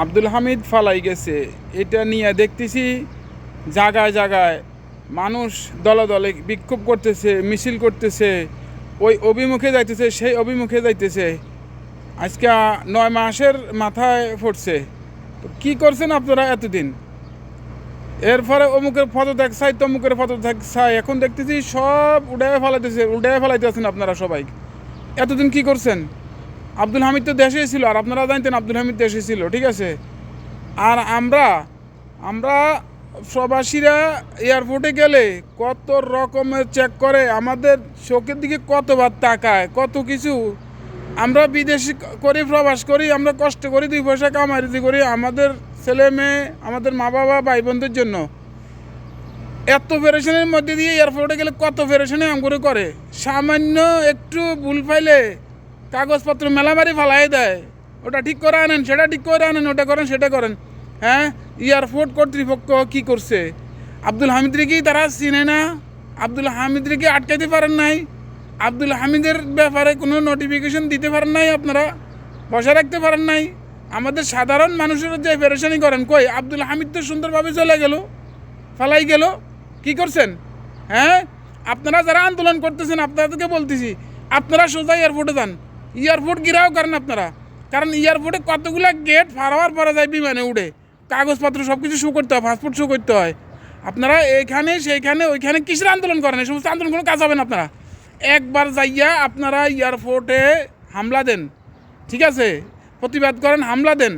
আব্দুল হামিদ ফালাই গেছে, এটা নিয়ে দেখতেছি জায়গায় জায়গায় মানুষ দলে দলে বিক্ষোভ করতেছে, মিছিল করতেছে, ওই অভিমুখে যাইতেছে, সেই অভিমুখে যাইতেছে। আজকে 9 মাসের মাথায় পড়ছে। তো কী করছেন আপনারা এতদিন? এরপরে অমুকের পদত্যাগ চাই, তমুকের পদত্যাগ চাই, এখন দেখতেছি সব উড়াইয়া ফেলাইতেছেন আপনারা সবাই। এতদিন কি করছেন? আব্দুল হামিদ তো দেশেই ছিল, আর আপনারা জানতেন আব্দুল হামিদ দেশে ছিল, ঠিক আছে। আর আমরা আমরা প্রবাসীরা এয়ারপোর্টে গেলে কত রকমের চেক করে, আমাদের চোখের দিকে কতবার তাকায়, কত কিছু। আমরা বিদেশি করি, প্রবাস করি, আমরা কষ্ট করি, 2 পয়সা কামাই করি আমাদের ছেলে মেয়ে, আমাদের মা বাবা, ভাই বোনদের জন্য। এত পেরেশানির মধ্যে দিয়ে এয়ারপোর্টে গেলে কত পেরেশানি আমগুলো করে। সামান্য একটু ভুল পাইলে কাগজপত্র মেলামারি ফালাই দেয়, ওটা ঠিক করে আনেন, সেটা ঠিক করে আনেন, ওটা করেন, সেটা করেন। হ্যাঁ, এয়ারপোর্ট কর্তৃপক্ষ কি করছে? আব্দুল হামিদরে কি তারা চিনে না? আব্দুল হামিদরে কি আটকাইতে পারেন নাই? আব্দুল হামিদের ব্যাপারে কোনো নোটিফিকেশন দিতে পারেন নাই? আপনারা বসা রাখতে পারেন নাই? আমাদের সাধারণ মানুষের যে পেরেশানি করেন, কই আব্দুল হামিদ তো সুন্দরভাবে চলে গেল, ফালাই গেল। কি করছেন? হ্যাঁ, আপনারা যারা আন্দোলন করতেছেন আপনাদেরকে বলতেছি, আপনারা সোজা এয়ারপোর্টে যান, এয়ারপোর্ট ঘিরাও করেন আপনারা। কারণ এয়ারপোর্টে কতগুলো গেট ফারাওয়ার পরা যায়, বিমানে উঠে কাগজপত্র সব কিছু শো করতে হয়, পাসপোর্ট শো করতে হয়। আপনারা এইখানে সেইখানে ওইখানে কিসের আন্দোলন করেন? এই সমস্ত আন্দোলন কোনো কাজ হবে না। আপনারা একবার যাইয়া আপনারা এয়ারপোর্টে হামলা দেন, ঠিক আছে, প্রতিবাদ করেন, হামলা দেন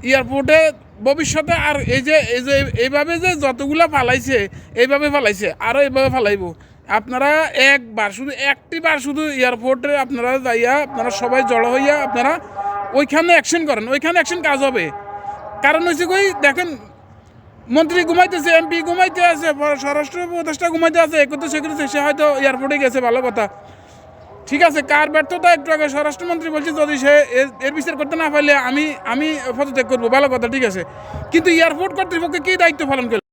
এয়ারপোর্টে। ভবিষ্যতে আর এই যে এইভাবে যে যতগুলো ফালাইছে, এইভাবে ফালাইছে, আরও এইভাবে ফালাইব। আপনারা একটিবার শুধু এয়ারপোর্টে আপনারা যাইয়া আপনারা সবাই জড়ো হইয়া আপনারা ওইখানে অ্যাকশন করেন, ওইখানে অ্যাকশন কাজ হবে। কারণ হচ্ছে কই দেখেন, মন্ত্রী ঘুমাইতেছে, এমপি ঘুমাইতে আছে, স্বরাষ্ট্র উপদেষ্টা ঘুমাইতে আছে, একত্রে সেক্রেটারি সে হয়তো এয়ারপোর্টে গেছে, ভালো কথা, ঠিক আছে। কার ব্যর্থতা? একটু আগে স্বরাষ্ট্রমন্ত্রী বলছে যদি সে এর বিচার করতে না পারলে আমি পদত্যাগ করবো, ভালো কথা, ঠিক আছে। কিন্তু এয়ারপোর্ট কর্তৃপক্ষ কী দায়িত্ব পালন করবে?